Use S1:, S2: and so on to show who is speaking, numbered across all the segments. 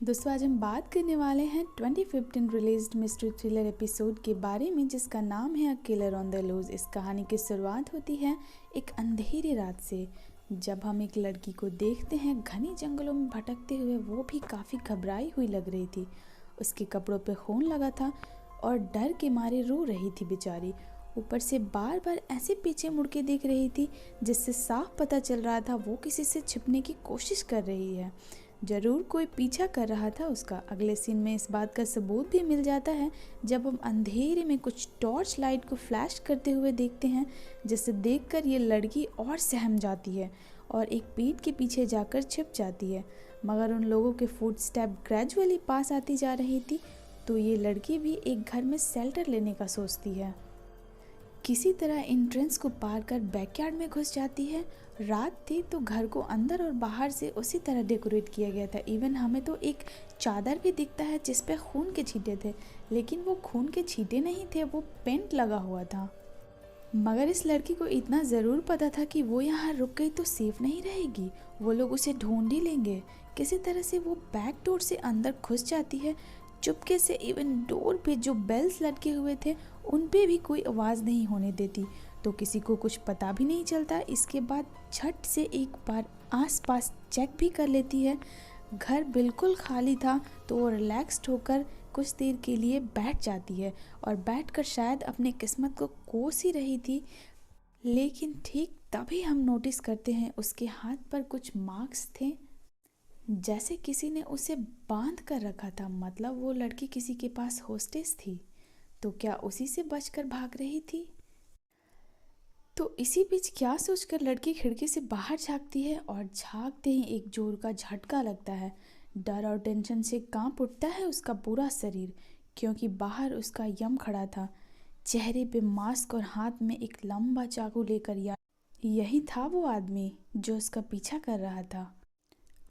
S1: दोस्तों आज हम बात करने वाले हैं 2015 रिलीज्ड मिस्ट्री थ्रिलर एपिसोड के बारे में जिसका नाम है a killer on the loose. इस कहानी की शुरुआत होती है एक अंधेरी रात से, जब हम एक लड़की को देखते हैं घने जंगलों में भटकते हुए। वो भी काफ़ी घबराई हुई लग रही थी। उसके कपड़ों पे खून लगा था और डर के मारे रो रही थी बेचारी। ऊपर से बार बार ऐसे पीछे मुड़ के देख रही थी जिससे साफ पता चल रहा था वो किसी से छिपने की कोशिश कर रही है। जरूर कोई पीछा कर रहा था उसका। अगले सीन में इस बात का सबूत भी मिल जाता है जब हम अंधेरे में कुछ टॉर्च लाइट को फ्लैश करते हुए देखते हैं, जिसे देखकर ये लड़की और सहम जाती है और एक पेड़ के पीछे जाकर छिप जाती है। मगर उन लोगों के फुटस्टेप ग्रेजुअली पास आती जा रही थी, तो ये लड़की भी एक घर में शेल्टर लेने का सोचती है। किसी तरह एंट्रेंस को पार कर बैकयार्ड में घुस जाती है। रात थी तो घर को अंदर और बाहर से उसी तरह डेकोरेट किया गया था। इवन हमें तो एक चादर भी दिखता है जिस पे खून के छींटे थे, लेकिन वो खून के छींटे नहीं थे, वो पेंट लगा हुआ था। मगर इस लड़की को इतना ज़रूर पता था कि वो यहाँ रुक गई तो सेफ नहीं रहेगी, वो लोग उसे ढूंढ ही लेंगे। किसी तरह से वो बैक डोर से अंदर घुस जाती है चुपके से। इवन डोर पे जो बेल्स लटके हुए थे उन पे भी कोई आवाज़ नहीं होने देती, तो किसी को कुछ पता भी नहीं चलता। इसके बाद झट से एक बार आसपास चेक भी कर लेती है। घर बिल्कुल खाली था, तो वो रिलैक्स्ड होकर कुछ देर के लिए बैठ जाती है और बैठकर शायद अपने किस्मत को कोस ही रही थी। लेकिन ठीक तभी हम नोटिस करते हैं उसके हाथ पर कुछ मार्क्स थे, जैसे किसी ने उसे बांध कर रखा था। मतलब वो लड़की किसी के पास होस्टेस थी, तो क्या उसी से बचकर भाग रही थी? तो इसी बीच क्या सोचकर लड़की खिड़की से बाहर झांकती है और झांकते ही एक जोर का झटका लगता है। डर और टेंशन से कांप उठता है उसका पूरा शरीर, क्योंकि बाहर उसका यम खड़ा था, चेहरे पे मास्क और हाथ में एक लंबा चाकू लेकर। यही था वो आदमी जो उसका पीछा कर रहा था।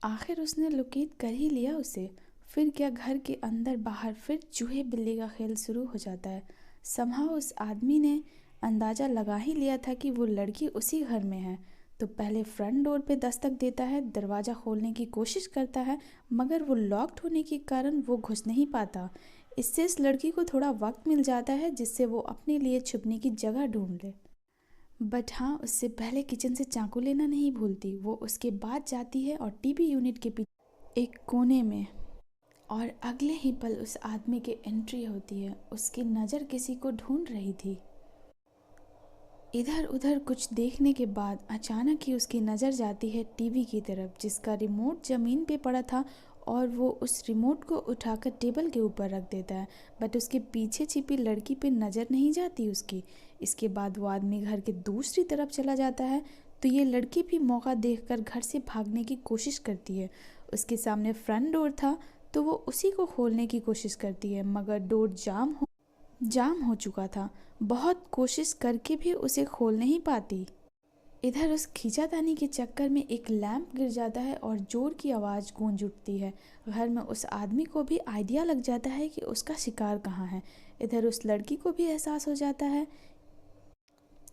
S1: आखिर उसने लोकेट कर ही लिया उसे। फिर क्या, घर के अंदर बाहर फिर चूहे बिल्ली का खेल शुरू हो जाता है। समहाउ उस आदमी ने अंदाज़ा लगा ही लिया था कि वो लड़की उसी घर में है, तो पहले फ्रंट डोर पे दस्तक देता है, दरवाज़ा खोलने की कोशिश करता है, मगर वो लॉक्ड होने के कारण वो घुस नहीं पाता। इससे इस लड़की को थोड़ा वक्त मिल जाता है जिससे वो अपने लिए छुपने की जगह ढूंढ ले। बट हाँ, उससे पहले किचन से चाकू लेना नहीं भूलती। वो उसके बाद जाती है और टीवी यूनिट के पीछे एक कोने में, और अगले ही पल उस आदमी की एंट्री होती है। उसकी नज़र किसी को ढूंढ रही थी। इधर उधर कुछ देखने के बाद अचानक ही उसकी नज़र जाती है टीवी की तरफ, जिसका रिमोट ज़मीन पे पड़ा था, और वो उस रिमोट को उठाकर टेबल के ऊपर रख देता है। बट उसके पीछे छिपी लड़की पे नज़र नहीं जाती उसकी। इसके बाद वो आदमी घर के दूसरी तरफ चला जाता है, तो ये लड़की भी मौका देखकर घर से भागने की कोशिश करती है। उसके सामने फ्रंट डोर था, तो वो उसी को खोलने की कोशिश करती है, मगर डोर जाम हो चुका था। बहुत कोशिश करके भी उसे खोल नहीं पाती। इधर उस खींचातानी के चक्कर में एक लैंप गिर जाता है और जोर की आवाज़ गूंज उठती है। घर में उस आदमी को भी आइडिया लग जाता है कि उसका शिकार कहाँ है। इधर उस लड़की को भी एहसास हो जाता है,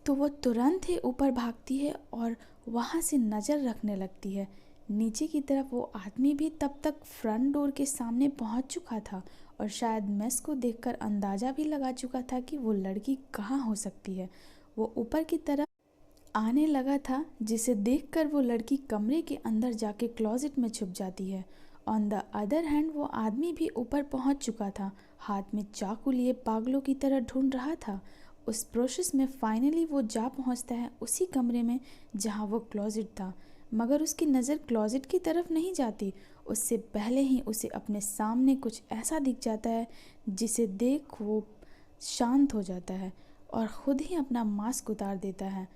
S1: तो वो तुरंत ही ऊपर भागती है और वहाँ से नज़र रखने लगती है नीचे की तरफ। वो आदमी भी तब तक फ्रंट डोर के सामने पहुँच चुका था और शायद मेस को देखकर अंदाज़ा भी लगा चुका था कि वो लड़की कहाँ हो सकती है। वो ऊपर की तरफ आने लगा था, जिसे देखकर वो लड़की कमरे के अंदर जाके क्लोजेट में छुप जाती है। ऑन द अदर हैंड वो आदमी भी ऊपर पहुंच चुका था, हाथ में चाकू लिए पागलों की तरह ढूंढ रहा था। उस प्रोसेस में फाइनली वो जा पहुंचता है उसी कमरे में जहां वो क्लोजेट था, मगर उसकी नज़र क्लोजेट की तरफ नहीं जाती। उससे पहले ही उसे अपने सामने कुछ ऐसा दिख जाता है जिसे देख वो शांत हो जाता है और ख़ुद ही अपना मास्क उतार देता है,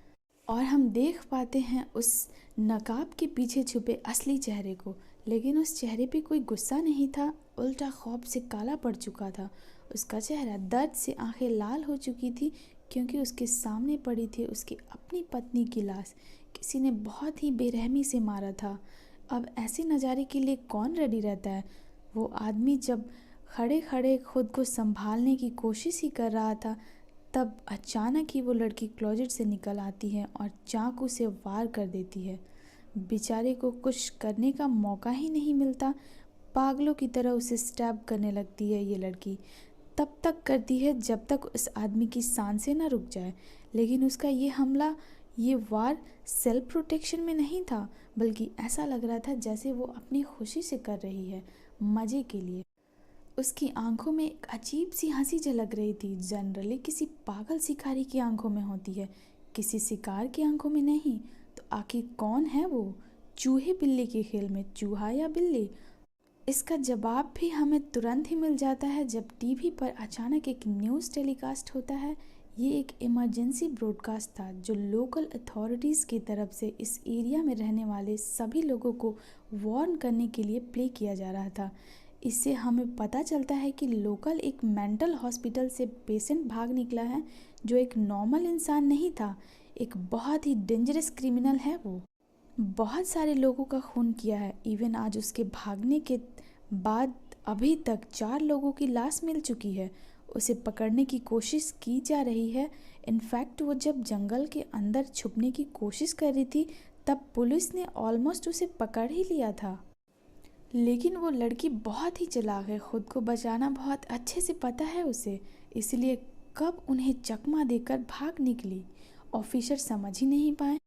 S1: और हम देख पाते हैं उस नकाब के पीछे छुपे असली चेहरे को। लेकिन उस चेहरे पे कोई गुस्सा नहीं था, उल्टा खौफ से काला पड़ चुका था। उसका चेहरा दर्द से आंखें लाल हो चुकी थी, क्योंकि उसके सामने पड़ी थी उसकी अपनी पत्नी की लाश। किसी ने बहुत ही बेरहमी से मारा था। अब ऐसे नज़ारे के लिए कौन रेडी रहता है। वो आदमी जब खड़े खड़े खुद को संभालने की कोशिश ही कर रहा था, तब अचानक ही वो लड़की क्लोजेट से निकल आती है और चाकू से वार कर देती है। बेचारे को कुछ करने का मौका ही नहीं मिलता, पागलों की तरह उसे स्टैब करने लगती है। ये लड़की तब तक करती है जब तक उस आदमी की सांसें ना रुक जाए। लेकिन उसका ये हमला, ये वार सेल्फ प्रोटेक्शन में नहीं था, बल्कि ऐसा लग रहा था जैसे वो अपनी खुशी से कर रही है, मज़े के लिए। उसकी आंखों में एक अजीब सी हंसी झलक रही थी। जनरली किसी पागल शिकारी की आंखों में होती है, किसी शिकार की आंखों में नहीं। तो आखिर कौन है वो? चूहे बिल्ली के खेल में चूहा या बिल्ली? इसका जवाब भी हमें तुरंत ही मिल जाता है जब टीवी पर अचानक एक न्यूज़ टेलीकास्ट होता है। ये एक इमरजेंसी ब्रॉडकास्ट था जो लोकल अथॉरिटीज़ की तरफ से इस एरिया में रहने वाले सभी लोगों को वार्न करने के लिए प्ले किया जा रहा था। इससे हमें पता चलता है कि लोकल एक मेंटल हॉस्पिटल से पेशेंट भाग निकला है, जो एक नॉर्मल इंसान नहीं था, एक बहुत ही डेंजरस क्रिमिनल है वो। बहुत सारे लोगों का खून किया है। इवन आज उसके भागने के बाद अभी तक 4 लोगों की लाश मिल चुकी है। उसे पकड़ने की कोशिश की जा रही है। इनफैक्ट वो जब जंगल के अंदर छुपने की कोशिश कर रही थी, तब पुलिस ने ऑलमोस्ट उसे पकड़ ही लिया था। लेकिन वो लड़की बहुत ही चालाक है, खुद को बचाना बहुत अच्छे से पता है उसे, इसलिए कब उन्हें चकमा देकर भाग निकली, ऑफिसर समझ ही नहीं पाए।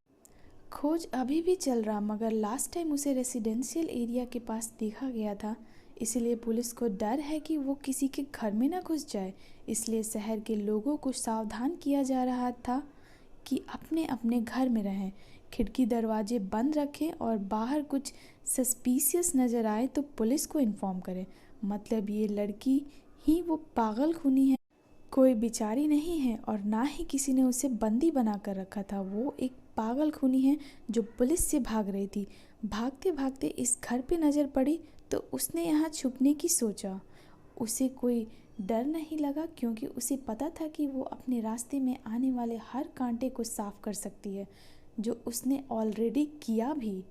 S1: खोज अभी भी चल रहा, मगर लास्ट टाइम उसे रेसिडेंशियल एरिया के पास देखा गया था। इसलिए पुलिस को डर है कि वो किसी के घर में ना घुस जाए, इसलिए शहर के लोगों को सावधान किया जा रहा था कि अपने अपने घर में रहें, खिड़की दरवाजे बंद रखें और बाहर कुछ सस्पिशियस नज़र आए तो पुलिस को इन्फॉर्म करें। मतलब ये लड़की ही वो पागल खूनी है, कोई बेचारी नहीं है, और ना ही किसी ने उसे बंदी बना कर रखा था। वो एक पागल खूनी है जो पुलिस से भाग रही थी। भागते भागते इस घर पे नज़र पड़ी तो उसने यहाँ छुपने की सोचा। उसे कोई डर नहीं लगा क्योंकि उसे पता था कि वो अपने रास्ते में आने वाले हर कांटे को साफ कर सकती है, जो उसने ऑलरेडी किया भी।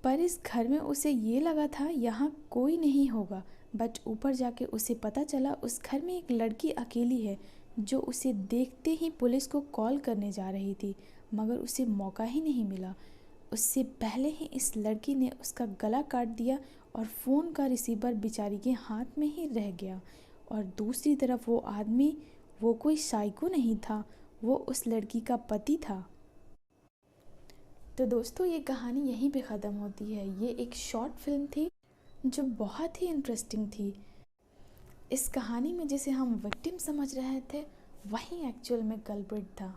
S1: पर इस घर में उसे ये लगा था यहाँ कोई नहीं होगा, बट ऊपर जाके उसे पता चला उस घर में एक लड़की अकेली है जो उसे देखते ही पुलिस को कॉल करने जा रही थी, मगर उसे मौका ही नहीं मिला। उससे पहले ही इस लड़की ने उसका गला काट दिया और फ़ोन का रिसीवर बेचारी के हाथ में ही रह गया। और दूसरी तरफ वो आदमी, वो कोई साइको नहीं था, वो उस लड़की का पति था। तो दोस्तों, ये कहानी यहीं पे ख़त्म होती है। ये एक शॉर्ट फिल्म थी जो बहुत ही इंटरेस्टिंग थी। इस कहानी में जिसे हम विक्टिम समझ रहे थे, वही एक्चुअल में कल्प्रिट था।